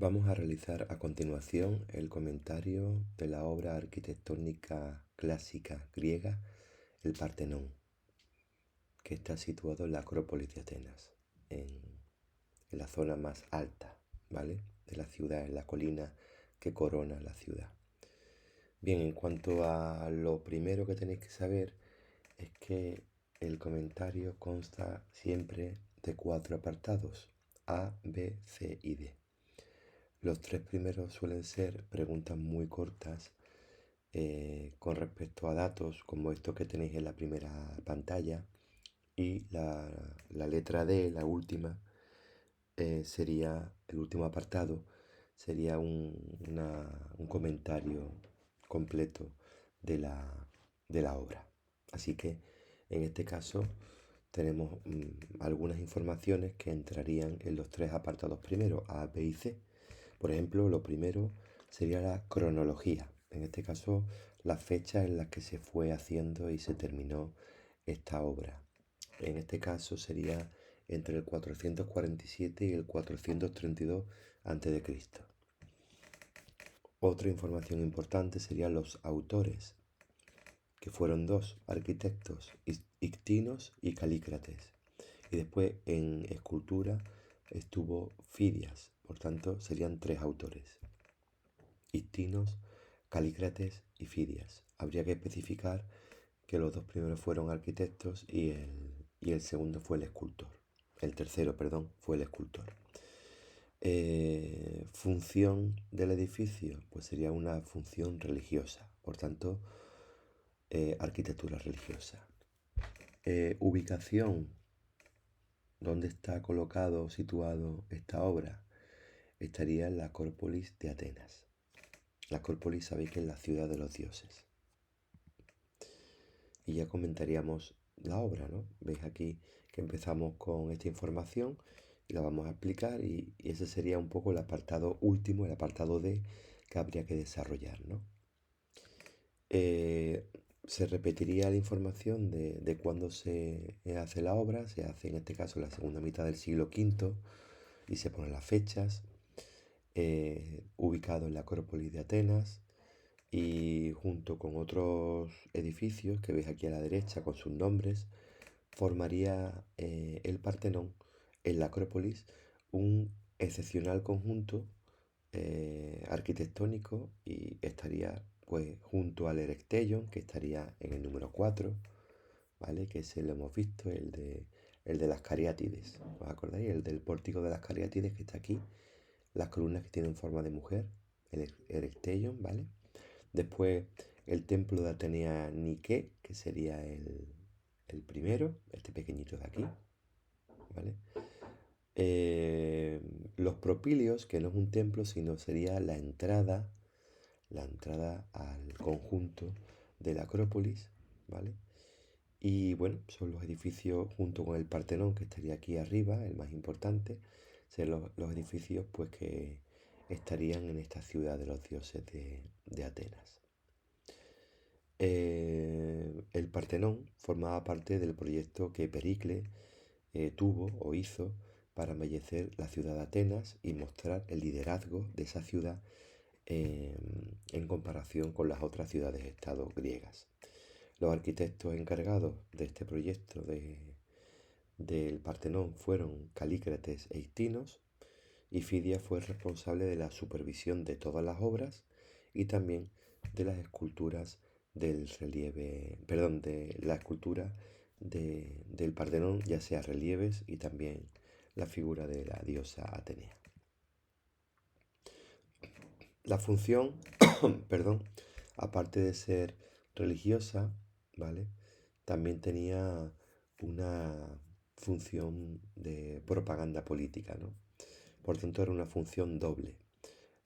Vamos a realizar a continuación el comentario de la obra arquitectónica clásica griega, el Partenón, que está situado en la Acrópolis de Atenas, en la zona más alta, ¿vale?, de la ciudad, en la colina que corona la ciudad. Bien, en cuanto a lo primero que tenéis que saber es que el comentario consta siempre de 4 apartados: A, B, C y D. Los 3 primeros suelen ser preguntas muy cortas con respecto a datos como esto que tenéis en la primera pantalla, y la letra D, la última, sería el último apartado, sería un comentario completo de la obra. Así que en este caso tenemos algunas informaciones que entrarían en los 3 apartados primeros, A, B y C. Por ejemplo, lo primero sería la cronología, en este caso las fechas en las que se fue haciendo y se terminó esta obra. En este caso sería entre el 447 y el 432 a.C. Otra información importante serían los autores, que fueron 2 arquitectos, Ictinos y Calícrates. Y después en escultura estuvo Fidias, por tanto serían 3 autores: Ictinos, Calícrates y Fidias. Habría que especificar que los 2 primeros fueron arquitectos y el segundo fue el escultor. El tercero, perdón, fue el escultor. Función del edificio, pues sería una función religiosa, por tanto, arquitectura religiosa. Ubicación, ¿dónde está colocado o situado esta obra? Estaría en la Acrópolis de Atenas. La Acrópolis, sabéis que es la ciudad de los dioses. Y ya comentaríamos la obra, ¿no? Veis aquí que empezamos con esta información y la vamos a explicar, y ese sería un poco el apartado último, el apartado D, que habría que desarrollar, ¿no? Se repetiría la información de cuándo se hace la obra. Se hace en este caso en la segunda mitad del siglo V y se ponen las fechas. Ubicado en la Acrópolis de Atenas, y junto con otros edificios que veis aquí a la derecha con sus nombres, formaría el Partenón en la Acrópolis un excepcional conjunto arquitectónico, y estaría pues junto al Erechtheion, que estaría en el número 4, ¿vale? Que ese lo hemos visto, el de las Cariátides, ¿os acordáis? El del pórtico de las Cariátides, que está aquí, las columnas que tienen forma de mujer, el Erechtheion, ¿vale? Después el templo de Atenea Nike, que sería el primero, este pequeñito de aquí, ¿vale? Los propilios, que no es un templo, sino sería la entrada al conjunto de la Acrópolis, ¿vale? Y bueno, son los edificios junto con el Partenón, que estaría aquí arriba, el más importante, son los edificios pues que estarían en esta ciudad de los dioses de Atenas. El Partenón formaba parte del proyecto que Pericles tuvo o hizo para embellecer la ciudad de Atenas y mostrar el liderazgo de esa ciudad en comparación con las otras ciudades-estado griegas. Los arquitectos encargados de este proyecto del Partenón fueron Calícrates e Ictinos, y Fidias fue responsable de la supervisión de todas las obras y también de las esculturas del relieve, perdón, de la escultura del Partenón, ya sea relieves y también la figura de la diosa Atenea. La función, perdón, aparte de ser religiosa, ¿vale?, también tenía una función de propaganda política, ¿no? Por tanto, era una función doble.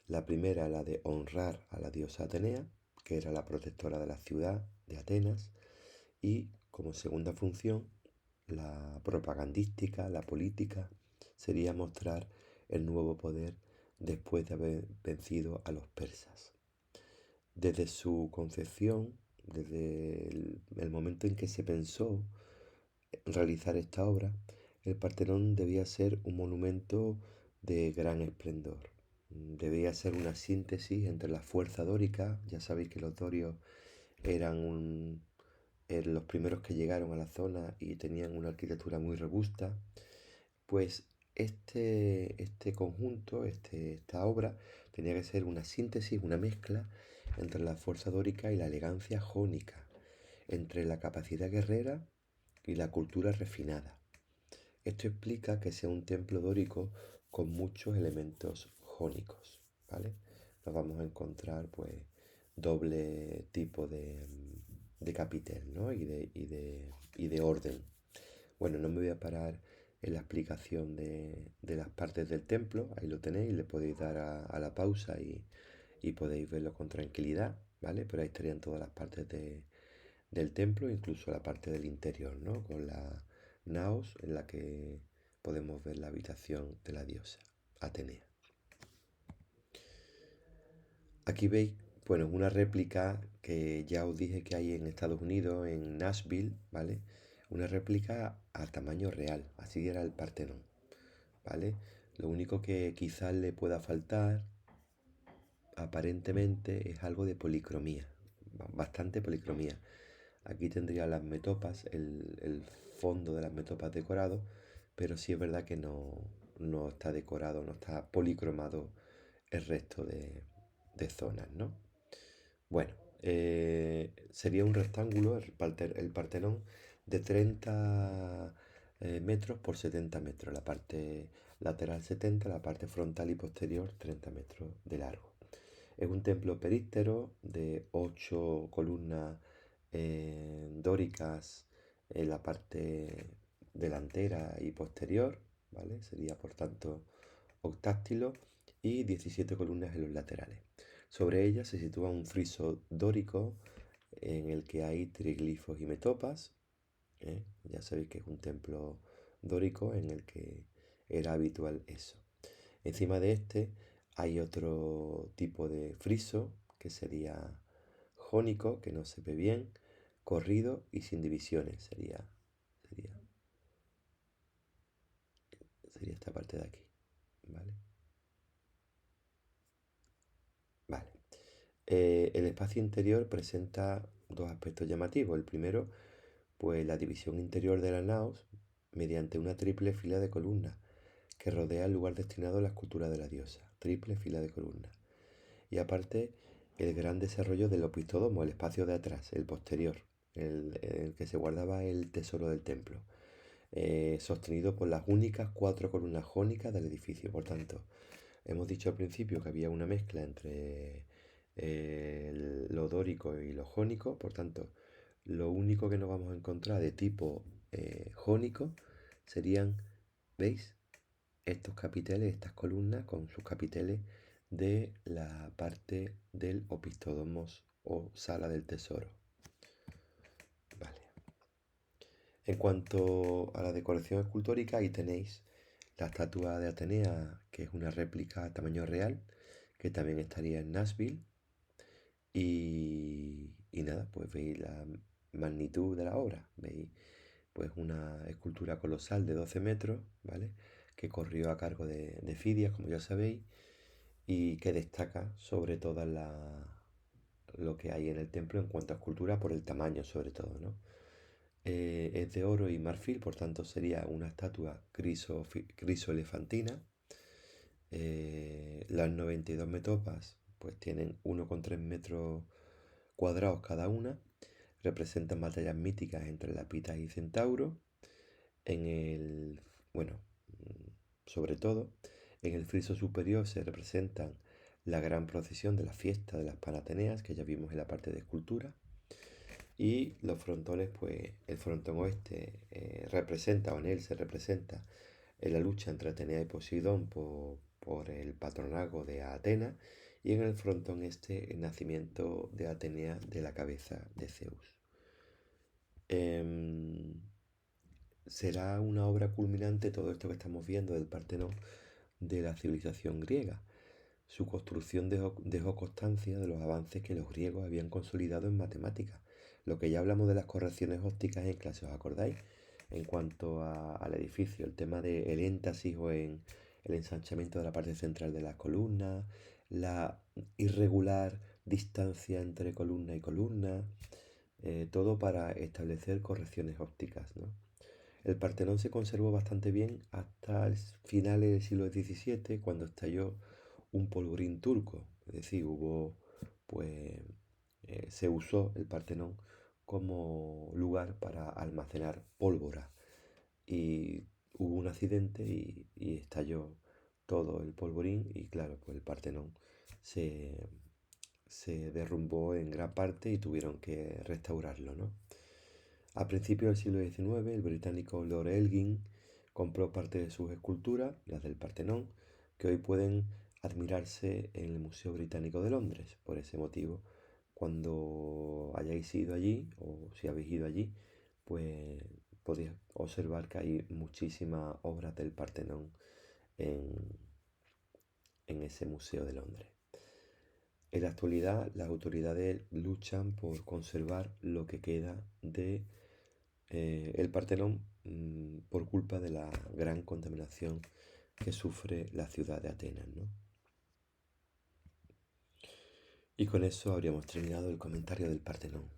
La primera, la de honrar a la diosa Atenea, que era la protectora de la ciudad de Atenas, y como segunda función, la propagandística, la política, sería mostrar el nuevo poder después de haber vencido a los persas. Desde su concepción, desde el momento en que se pensó realizar esta obra, el Partenón debía ser un monumento de gran esplendor, debía ser una síntesis entre la fuerza dórica. Ya sabéis que los dorios eran los primeros que llegaron a la zona y tenían una arquitectura muy robusta. Pues este conjunto, esta obra, tenía que ser una síntesis, una mezcla entre la fuerza dórica y la elegancia jónica, entre la capacidad guerrera y la cultura refinada. Esto explica que sea un templo dórico con muchos elementos jónicos, ¿vale? Nos vamos a encontrar pues doble tipo de capitel, ¿no? Y de orden. Bueno, no me voy a parar en la explicación de las partes del templo, ahí lo tenéis, le podéis dar a la pausa y podéis verlo con tranquilidad, ¿vale? Pero ahí estarían todas las partes del templo, incluso la parte del interior, ¿no? Con la naos en la que podemos ver la habitación de la diosa, Atenea. Aquí veis, bueno, una réplica que ya os dije que hay en Estados Unidos, en Nashville, ¿vale? Una réplica a tamaño real, así era el Partenón, ¿vale? Lo único que quizás le pueda faltar, aparentemente, es algo de policromía, bastante policromía. Aquí tendría las metopas, el fondo de las metopas decorado, pero sí es verdad que no está decorado, no está policromado el resto de zonas, ¿no? Bueno, sería un rectángulo, el Partenón, de 30 metros por 70 metros. La parte lateral 70, la parte frontal y posterior 30 metros de largo. Es un templo períptero de 8 columnas dóricas en la parte delantera y posterior, ¿vale? Sería por tanto octáctilo y 17 columnas en los laterales. Sobre ella se sitúa un friso dórico en el que hay triglifos y metopas. Ya sabéis que es un templo dórico en el que era habitual eso. Encima de este hay otro tipo de friso que sería jónico, que no se ve bien, corrido y sin divisiones. Sería esta parte de aquí. ¿Vale? Vale. El espacio interior presenta dos aspectos llamativos. El primero, pues la división interior de la naos mediante una triple fila de columnas que rodea el lugar destinado a la escultura de la diosa. Triple fila de columnas. Y aparte, el gran desarrollo del opistódomo, el espacio de atrás, el posterior, el que se guardaba el tesoro del templo, sostenido por las únicas 4 columnas jónicas del edificio. Por tanto, hemos dicho al principio que había una mezcla entre lo dórico y lo jónico, por tanto, lo único que nos vamos a encontrar de tipo jónico serían, ¿veis? Estos capiteles, estas columnas con sus capiteles de la parte del opistódomos o sala del tesoro. Vale. En cuanto a la decoración escultórica, ahí tenéis la estatua de Atenea, que es una réplica a tamaño real, que también estaría en Nashville. Y nada, pues veis la magnitud de la obra. Veis pues una escultura colosal de 12 metros, ¿vale? Que corrió a cargo de Fidias, como ya sabéis, y que destaca sobre lo que hay en el templo en cuanto a escultura por el tamaño sobre todo, ¿no? Es de oro y marfil, por tanto sería una estatua crisoelefantina. Las 92 metopas pues tienen 1,3 metros cuadrados cada una. Representan batallas míticas entre Lapitas y Centauro. Bueno, sobre todo, en el friso superior se representan la gran procesión de la fiesta de las Panateneas, que ya vimos en la parte de escultura. Y los frontones, pues el frontón oeste representa, o en él se representa, la lucha entre Atenea y Poseidón por el patronazgo de Atenas. Y en el frontón este, el nacimiento de Atenea de la cabeza de Zeus. Será una obra culminante todo esto que estamos viendo del Partenón de la civilización griega. Su construcción dejó constancia de los avances que los griegos habían consolidado en matemáticas. Lo que ya hablamos de las correcciones ópticas en clase, ¿os acordáis? En cuanto al edificio, el tema del énfasis o en el ensanchamiento de la parte central de la columna, la irregular distancia entre columna y columna, todo para establecer correcciones ópticas, ¿no? El Partenón se conservó bastante bien hasta finales del siglo XVII, cuando estalló un polvorín turco. Es decir, pues, se usó el Partenón como lugar para almacenar pólvora. Y hubo un accidente y estalló todo el polvorín y claro, pues el Partenón se, se derrumbó en gran parte y tuvieron que restaurarlo, ¿no? A principios del siglo XIX, el británico Lord Elgin compró parte de sus esculturas, las del Partenón, que hoy pueden admirarse en el Museo Británico de Londres. Por ese motivo, cuando hayáis ido allí, o si habéis ido allí, pues podéis observar que hay muchísimas obras del Partenón en, en ese Museo de Londres. En la actualidad, las autoridades luchan por conservar lo que queda de el Partenón por culpa de la gran contaminación que sufre la ciudad de Atenas, ¿no? Y con eso habríamos terminado el comentario del Partenón.